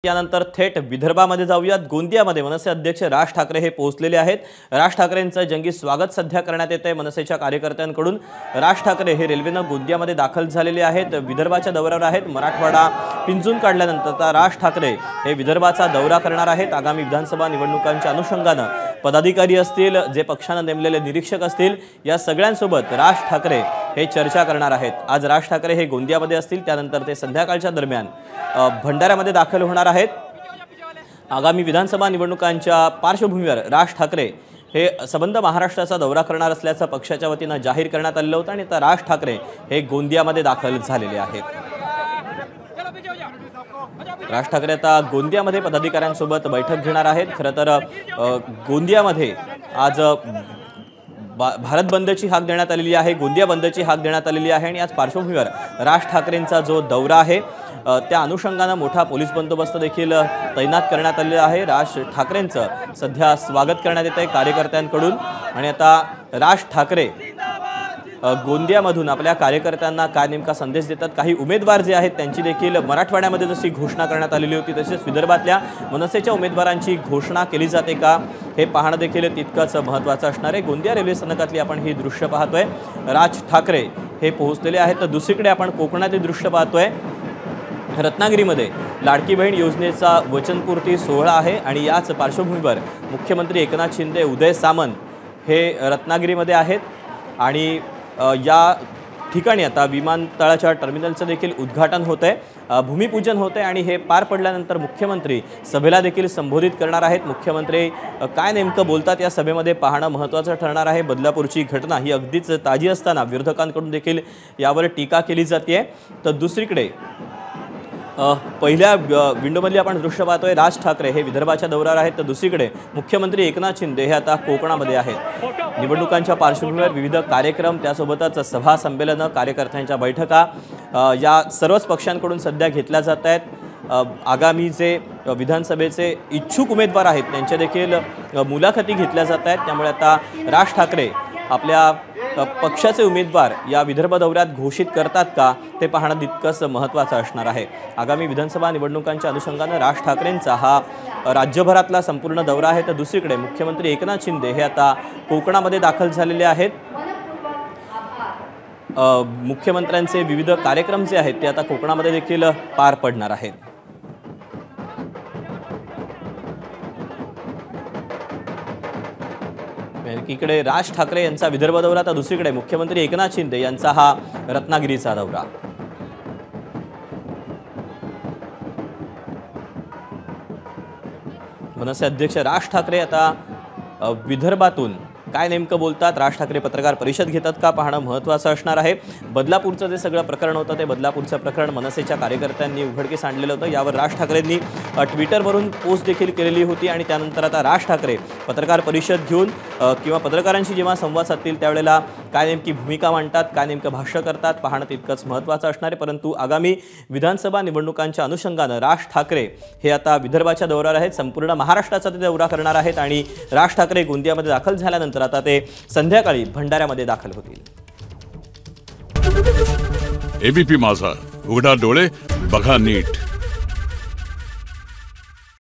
यानंतर थेट विदर्भामध्ये जाऊयात। गोंदियामध्ये मनसे अध्यक्ष राज ठाकरे हे पोहोचलेले आहेत। राज ठाकरेंचं जंगी स्वागत सध्या करण्यात येत आहे मनसेच्या कार्यकर्त्यांकडून। राज ठाकरे हे रेल्वेने गोंदियामध्ये दाखल झालेले आहेत। विदर्भाच्या दौऱ्यावर आहेत। मराठवाडा पिंजून काढल्यानंतर राज ठाकरे हे विदर्भाचा दौरा करणार आहेत। आगामी विधानसभा निवडणुकांच्या अनुषंगाने पदाधिकारी असतील, जे पक्षाने नेमलेले निरीक्षक असतील, या सगळ्यांसोबत राज ठाकरे हे चर्चा करणार आहेत। आज राज ठाकरे हे गोंदियामध्ये असतील, त्यानंतर ते संध्याकाळच्या दरम्यान भंडाऱ्यामध्ये दाखल होणार आहेत। आगामी विधानसभा निवडणुकांच्या पार्श्वभूमीवर राज ठाकरे हे संबंध महाराष्ट्राचा दौरा करणार असल्याचं पक्षाच्या वतीने जाहीर करण्यात आलं होतं आणि आता राज ठाकरे हे गोंदियामध्ये दाखल झालेले आहेत। राज ठाकरे आता गोंदियामध्ये पदाधिकाऱ्यांसोबत बैठक घेणार आहेत। खरं तर गोंदियामध्ये आज भारत बंदची हाक देण्यात आलेली आहे, गोंदिया बंदची हाक देण्यात आलेली आहे आणि आज पार्श्वभूमीवर राज ठाकरेंचा जो दौरा आहे त्या अनुषंगाने मोठा पोलीस बंदोबस्त देखील तैनात करण्यात आलेला आहे। राज ठाकरेंचं सध्या स्वागत करण्यात येत आहे कार्यकर्त्यांकडून आणि आता राज ठाकरे गोंदियामधून आपल्या कार्यकर्त्यांना काय नेमका संदेश देतात। काही उमेदवार जे आहेत त्यांची देखील मराठवाड्यामध्ये जशी घोषणा करण्यात आलेली होती तसेच विदर्भातल्या मनसेच्या उमेदवारांची घोषणा केली जाते का हे पाहणं देखील तितकंच महत्त्वाचं असणार आहे। गोंदिया रेल्वे स्थानकातली आपण ही दृश्य पाहतोय। राज ठाकरे हे पोहोचलेले आहेत। तर दुसरीकडे आपण कोकणातील दृश्य पाहतोय। रत्नागिरीमध्ये लाडकी बहीण योजनेचा वचनपूर्ती सोहळा आहे आणि याच पार्श्वभूमीवर मुख्यमंत्री एकनाथ शिंदे, उदय सामंत हे रत्नागिरीमध्ये आहेत आणि या ठिकाणी आता विमानतळाच्या टर्मिनलचं देखील उद्घाटन होत आहे, भूमिपूजन होत आहे आणि हे पार पडल्यानंतर मुख्यमंत्री सभेला देखील संबोधित करणार आहेत। मुख्यमंत्री काय नेमकं बोलतात या सभेमध्ये पाहणं महत्त्वाचं ठरणार आहे। बदलापूरची घटना ही अगदीच ताजी असताना विरोधकांकडून देखील यावर टीका केली जाते। तर दुसरीकडे पहिल्या विंडोमधली आपण दृश्य पाहतोय। राज ठाकरे हे विदर्भाच्या दौऱ्यावर आहेत, तर दुसरीकडे मुख्यमंत्री एकनाथ शिंदे हे आता कोकणामध्ये आहेत। निवडणुकांच्या पार्श्वभूमीवर विविध कार्यक्रम, त्यासोबतच सभा संमेलनं, कार्यकर्त्यांच्या बैठका या सर्वच पक्षांकडून सध्या घेतल्या जात आहेत। आगामी जे विधानसभेचे इच्छुक उमेदवार आहेत त्यांच्या देखील मुलाखती घेतल्या जात आहेत। त्यामुळे आता राज ठाकरे आपल्या पक्षाचे उमेदवार या विदर्भ दौऱ्यात घोषित करतात का ते पाहणं तितकंच महत्त्वाचं असणार आहे। आगामी विधानसभा निवडणुकांच्या अनुषंगाने राज ठाकरेंचा हा राज्यभरातला संपूर्ण दौरा आहे। तर दुसरीकडे मुख्यमंत्री एकनाथ शिंदे हे आता कोकणामध्ये दाखल झालेले आहेत। मुख्यमंत्र्यांचे विविध कार्यक्रम जे आहेत ते आता कोकणामध्ये देखील पार पडणार आहेत। एकीकडे राज ठाकरे यांचा विदर्भ दौरा, तर दुसरीकडे मुख्यमंत्री एकनाथ शिंदे यांचा हा रत्नागिरीचा दौरा। मनसे अध्यक्ष राज ठाकरे आता विदर्भातून काय नेमकं बोलतात, राज ठाकरे पत्रकार परिषद घेतात का पाहणं महत्त्वाचं असणार आहे। बदलापूरचं जे सगळं प्रकरण होतं ते बदलापूरचं प्रकरण मनसेच्या कार्यकर्त्यांनी उघडकीस आणलेलं होतं। यावर राज ठाकरेंनी ट्विटरवरून पोस्ट देखील केलेली होती आणि त्यानंतर आता राज ठाकरे पत्रकार परिषद घेऊन किंवा पत्रकारांशी जेव्हा संवाद साधतील त्यावेळेला काय नेमकी भूमिका मांडतात, काय नेमकं भाष्य करतात पाहणं तितकंच महत्त्वाचं असणार आहे। परंतु आगामी विधानसभा निवडणुकांच्या अनुषंगाने राज ठाकरे हे आता विदर्भाच्या दौऱ्यावर आहेत। संपूर्ण महाराष्ट्राचा ते दौरा करणार आहेत आणि राज ठाकरे गोंदियामध्ये दाखल झाल्यानंतर आता ते संध्याकाळी भंडाऱ्यामध्ये दाखल होतील। एबीपी माझा, उघडा डोळे बघा नीट।